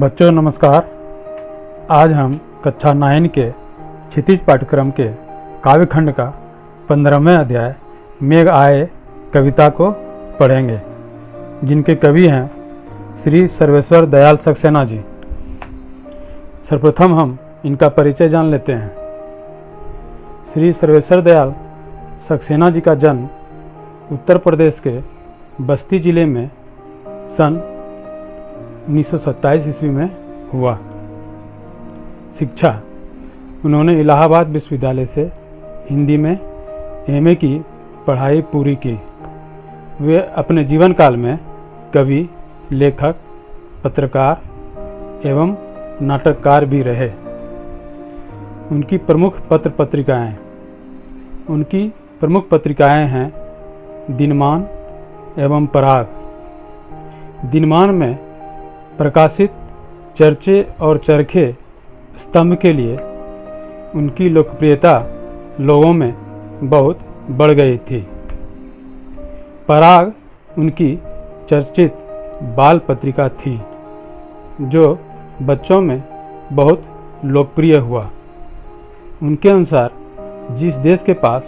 बच्चों नमस्कार। आज हम कक्षा 9 के क्षितिज पाठ्यक्रम के काव्यखंड का 15वां अध्याय मेघ आए कविता को पढ़ेंगे, जिनके कवि हैं श्री सर्वेश्वर दयाल सक्सेना जी। सर्वप्रथम हम इनका परिचय जान लेते हैं। श्री सर्वेश्वर दयाल सक्सेना जी का जन्म उत्तर प्रदेश के बस्ती जिले में सन 1927 ईस्वी में हुआ। शिक्षा उन्होंने इलाहाबाद विश्वविद्यालय से हिंदी में एमए की पढ़ाई पूरी की। वे अपने जीवन काल में कवि, लेखक, पत्रकार एवं नाटककार भी रहे। उनकी प्रमुख पत्रिकाएं हैं दिनमान एवं पराग। दिनमान में प्रकाशित चर्चे और चरखे स्तंभ के लिए उनकी लोकप्रियता लोगों में बहुत बढ़ गई थी। पराग उनकी चर्चित बाल पत्रिका थी, जो बच्चों में बहुत लोकप्रिय हुआ। उनके अनुसार जिस देश के पास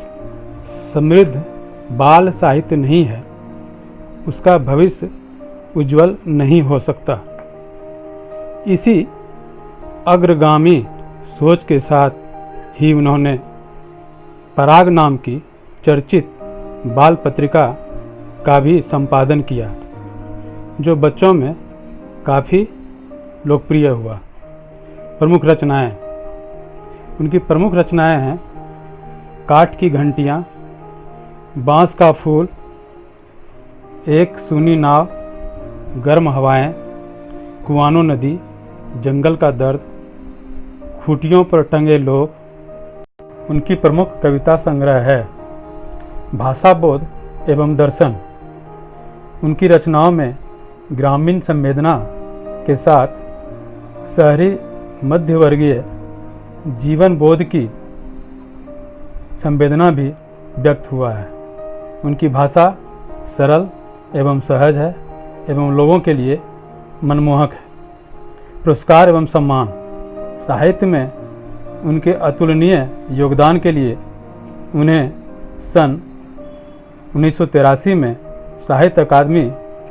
समृद्ध बाल साहित्य नहीं है, उसका भविष्य उज्जवल नहीं हो सकता। इसी अग्रगामी सोच के साथ ही उन्होंने पराग नाम की चर्चित बाल पत्रिका का भी संपादन किया, जो बच्चों में काफ़ी लोकप्रिय हुआ। प्रमुख रचनाएं उनकी प्रमुख रचनाएं हैं काठ की घंटियाँ, बांस का फूल, एक सूनी नाव, गर्म हवाएं, कुआनो नदी, जंगल का दर्द, खूंटियों पर टंगे लोग। उनकी प्रमुख कविता संग्रह है भाषा बोध एवं दर्शन। उनकी रचनाओं में ग्रामीण संवेदना के साथ शहरी मध्यवर्गीय जीवन बोध की संवेदना भी व्यक्त हुआ है। उनकी भाषा सरल एवं सहज है एवं लोगों के लिए मनमोहक है। पुरस्कार एवं सम्मान साहित्य में उनके अतुलनीय योगदान के लिए उन्हें सन 1983 में साहित्य अकादमी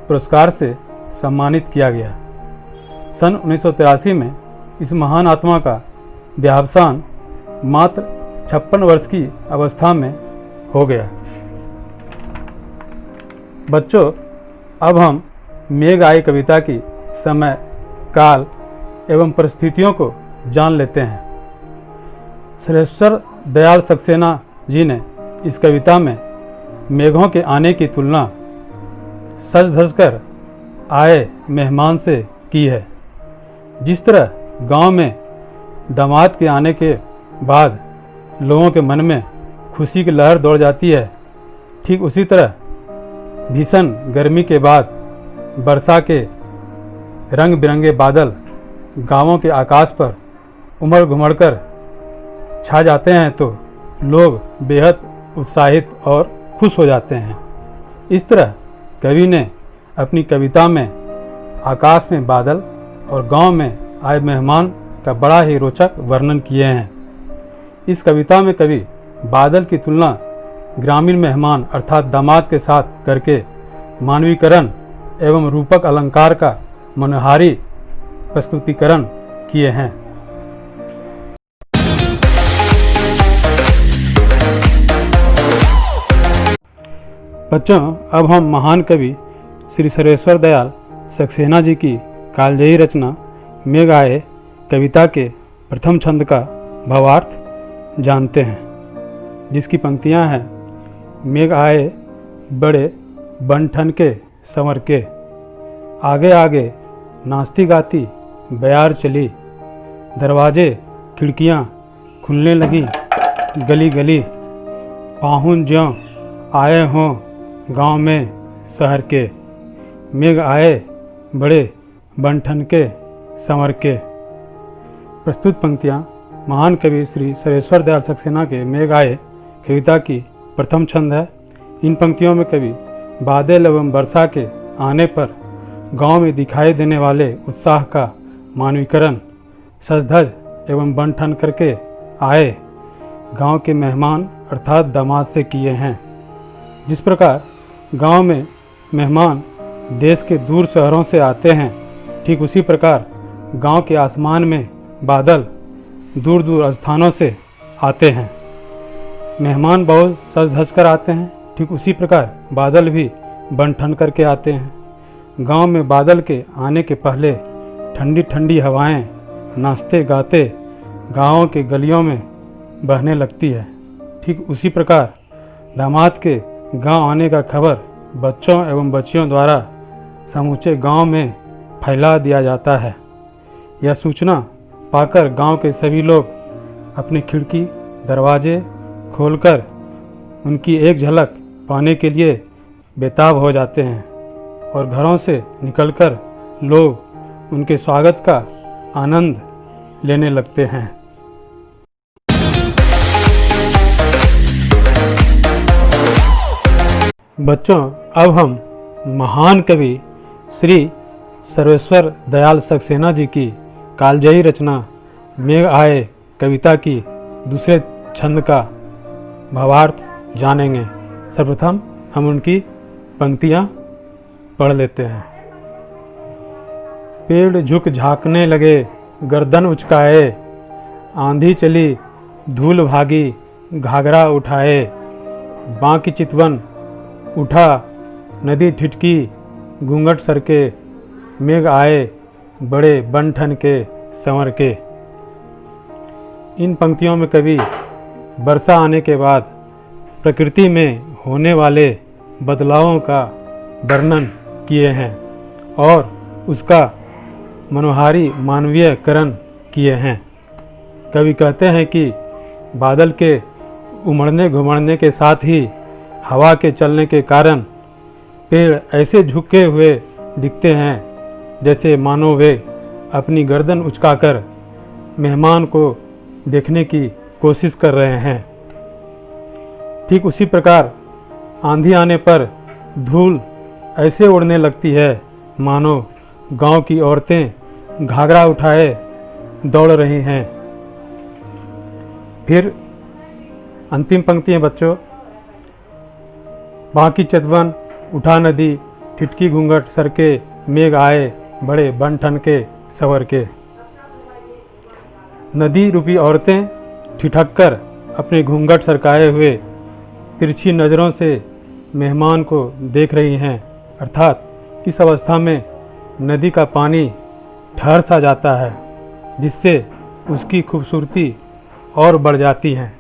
पुरस्कार से सम्मानित किया गया। सन 1983 में इस महान आत्मा का देहावसान मात्र 56 वर्ष की अवस्था में हो गया। बच्चों, अब हम मेघ आए कविता की समय, काल एवं परिस्थितियों को जान लेते हैं। सर्वेश्वर दयाल सक्सेना जी ने इस कविता में मेघों के आने की तुलना सज धज कर आए मेहमान से की है। जिस तरह गांव में दामाद के आने के बाद लोगों के मन में खुशी की लहर दौड़ जाती है, ठीक उसी तरह भीषण गर्मी के बाद वर्षा के रंग बिरंगे बादल गांवों के आकाश पर उमड़ घुमड़ कर छा जाते हैं तो लोग बेहद उत्साहित और खुश हो जाते हैं। इस तरह कवि ने अपनी कविता में आकाश में बादल और गांव में आए मेहमान का बड़ा ही रोचक वर्णन किए हैं। इस कविता में कवि बादल की तुलना ग्रामीण मेहमान अर्थात दामाद के साथ करके मानवीकरण एवं रूपक अलंकार का मनोहारी प्रस्तुतिकरण किए हैं। बच्चों, अब हम महान कवि श्री सर्वेश्वर दयाल सक्सेना जी की कालजयी रचना मेघ आए कविता के प्रथम छंद का भावार्थ जानते हैं, जिसकी पंक्तियां हैं। मेघ आए बड़े बन ठन के संवर के, आगे आगे नाचती गाती बयार चली, दरवाजे खिड़कियां खुलने लगी गली गली, पाहुन ज्यों आए हों गांव में शहर के, मेघ आए बड़े बन ठन के संवर के। प्रस्तुत पंक्तियां महान कवि श्री सर्वेश्वर दयाल सक्सेना के मेघ आए कविता की प्रथम छंद है। इन पंक्तियों में कवि बादल एवं वर्षा के आने पर गांव में दिखाई देने वाले उत्साह का मानवीकरण सज धज एवं बन ठन करके आए गांव के मेहमान अर्थात दामाद से किए हैं। जिस प्रकार गांव में मेहमान देश के दूर शहरों से आते हैं, ठीक उसी प्रकार गांव के आसमान में बादल दूर दूर स्थानों से आते हैं। मेहमान बहुत सज धज कर आते हैं, ठीक उसी प्रकार बादल भी बन ठन करके आते हैं। गांव में बादल के आने के पहले ठंडी ठंडी हवाएं नाचते गाते गाँव के गलियों में बहने लगती है। ठीक उसी प्रकार दामाद के गांव आने का खबर बच्चों एवं बच्चियों द्वारा समूचे गांव में फैला दिया जाता है। यह सूचना पाकर गांव के सभी लोग अपनी खिड़की दरवाजे खोलकर उनकी एक झलक पाने के लिए बेताब हो जाते हैं और घरों से निकलकर लोग उनके स्वागत का आनंद लेने लगते हैं। बच्चों, अब हम महान कवि श्री सर्वेश्वर दयाल सक्सेना जी की कालजयी रचना मेघ आए कविता की दूसरे छंद का भावार्थ जानेंगे। सर्वप्रथम हम उनकी पंक्तियाँ पढ़ लेते हैं। पेड़ झुक झाँकने लगे गर्दन उचकाए, आंधी चली धूल भागी घाघरा उठाए, बांकी चितवन उठा नदी ठिठकी घूंघट सरके, मेघ आए बड़े बन ठन के संवर के। इन पंक्तियों में कवि वर्षा आने के बाद प्रकृति में होने वाले बदलावों का वर्णन किए हैं और उसका मनोहारी मानवीयकरण किए हैं। कवि कहते हैं कि बादल के उमड़ने घुमड़ने के साथ ही हवा के चलने के कारण पेड़ ऐसे झुके हुए दिखते हैं जैसे मानो वे अपनी गर्दन उचकाकर मेहमान को देखने की कोशिश कर रहे हैं। ठीक उसी प्रकार आंधी आने पर धूल ऐसे उड़ने लगती है मानो गांव की औरतें घाघरा उठाए दौड़ रही हैं। फिर अंतिम पंक्ति है बच्चों, बांकी चितवन उठा नदी ठिठकी घूंघट सरके, मेघ आए बड़े बन ठन के संवर के। नदी रूपी औरतें ठिठक कर अपने घूंघट सरकाए हुए तिरछी नज़रों से मेहमान को देख रही हैं, अर्थात इस अवस्था में नदी का पानी ठहर सा जाता है जिससे उसकी खूबसूरती और बढ़ जाती है।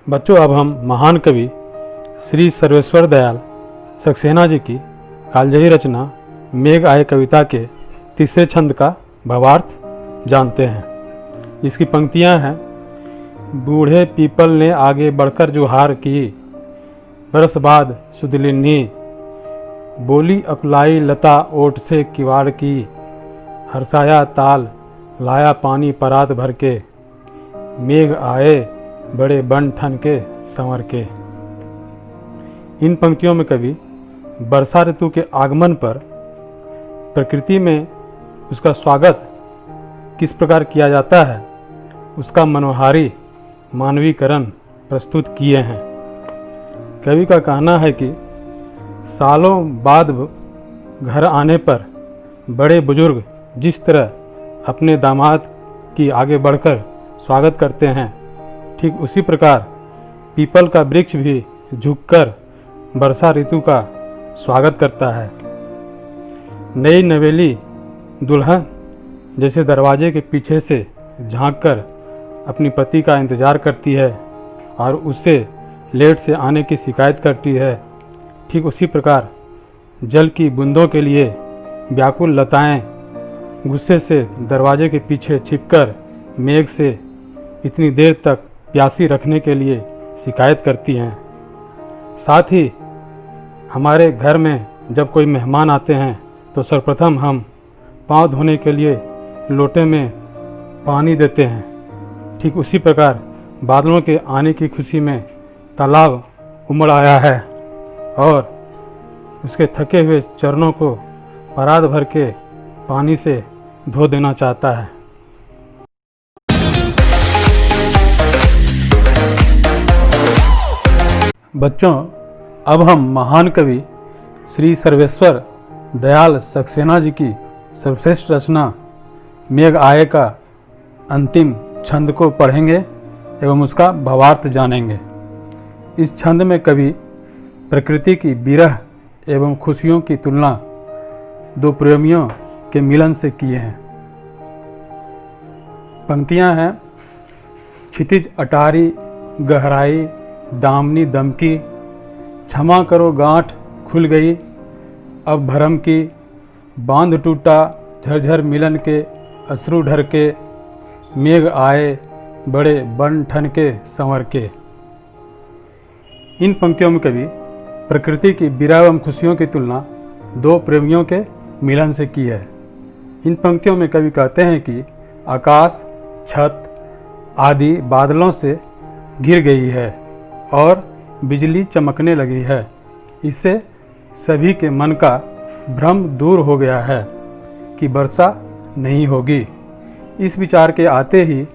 बच्चों, अब हम महान कवि श्री सर्वेश्वर दयाल सक्सेना जी की कालजयी रचना मेघ आए कविता के तीसरे छंद का भावार्थ जानते हैं। इसकी पंक्तियां हैं। बूढ़े पीपल ने आगे बढ़कर जुहार की, बरस बाद सुदलिनी बोली अकुलाई लता ओट से किवाड़ की, हर्षाया ताल लाया पानी परात भर के, मेघ आए बड़े बन ठन के संवर के। इन पंक्तियों में कवि वर्षा ऋतु के आगमन पर प्रकृति में उसका स्वागत किस प्रकार किया जाता है उसका मनोहारी मानवीकरण प्रस्तुत किए हैं। कवि का कहना है कि सालों बाद घर आने पर बड़े बुजुर्ग जिस तरह अपने दामाद की आगे बढ़कर स्वागत करते हैं, ठीक उसी प्रकार पीपल का वृक्ष भी झुककर वर्षा ऋतु का स्वागत करता है। नई नवेली दुल्हन जैसे दरवाजे के पीछे से झांककर अपनी पति का इंतज़ार करती है और उससे लेट से आने की शिकायत करती है, ठीक उसी प्रकार जल की बूंदों के लिए व्याकुल लताएं गुस्से से दरवाजे के पीछे छिपकर मेघ से इतनी देर तक प्यासी रखने के लिए शिकायत करती हैं। साथ ही हमारे घर में जब कोई मेहमान आते हैं तो सर्वप्रथम हम पांव धोने के लिए लोटे में पानी देते हैं। ठीक उसी प्रकार बादलों के आने की खुशी में तालाब उमड़ आया है और उसके थके हुए चरणों को परात भर के पानी से धो देना चाहता है। बच्चों, अब हम महान कवि श्री सर्वेश्वर दयाल सक्सेना जी की सर्वश्रेष्ठ रचना मेघ आए का अंतिम छंद को पढ़ेंगे एवं उसका भावार्थ जानेंगे। इस छंद में कवि प्रकृति की विरह एवं खुशियों की तुलना दो प्रेमियों के मिलन से किए हैं। पंक्तियां हैं: क्षितिज अटारी गहराई दामनी दमकी, क्षमा करो गांठ खुल गई अब भरम की, बांध टूटा झरझर मिलन के अश्रु ढर के, मेघ आए बड़े बन ठन के संवर के। इन पंक्तियों में कवि प्रकृति की विरह एवं खुशियों की तुलना दो प्रेमियों के मिलन से की है। इन पंक्तियों में कवि कहते हैं कि आकाश, छत आदि बादलों से घिर गई है और बिजली चमकने लगी है। इससे सभी के मन का भ्रम दूर हो गया है कि वर्षा नहीं होगी। इस विचार के आते ही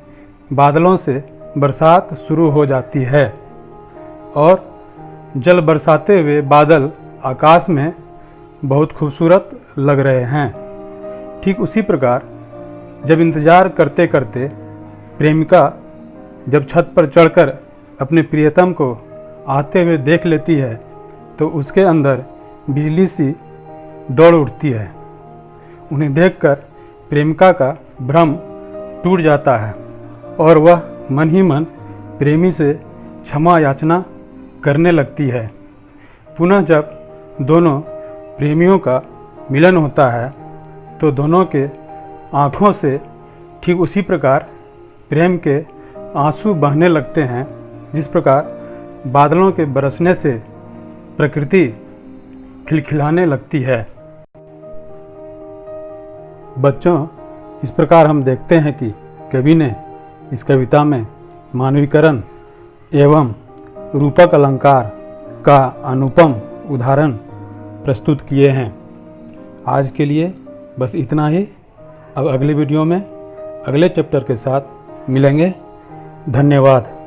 बादलों से बरसात शुरू हो जाती है और जल बरसाते हुए बादल आकाश में बहुत खूबसूरत लग रहे हैं। ठीक उसी प्रकार जब इंतज़ार करते करते प्रेमिका जब छत पर चढ़कर अपने प्रियतम को आते हुए देख लेती है तो उसके अंदर बिजली सी दौड़ उठती है। उन्हें देखकर प्रेमिका का भ्रम टूट जाता है और वह मन ही मन प्रेमी से क्षमा याचना करने लगती है। पुनः जब दोनों प्रेमियों का मिलन होता है तो दोनों के आँखों से ठीक उसी प्रकार प्रेम के आंसू बहने लगते हैं जिस प्रकार बादलों के बरसने से प्रकृति खिलखिलाने लगती है। बच्चों, इस प्रकार हम देखते हैं कि कवि ने इस कविता में मानवीकरण एवं रूपक अलंकार का अनुपम उदाहरण प्रस्तुत किए हैं। आज के लिए बस इतना ही। अब अगले वीडियो में अगले चैप्टर के साथ मिलेंगे। धन्यवाद।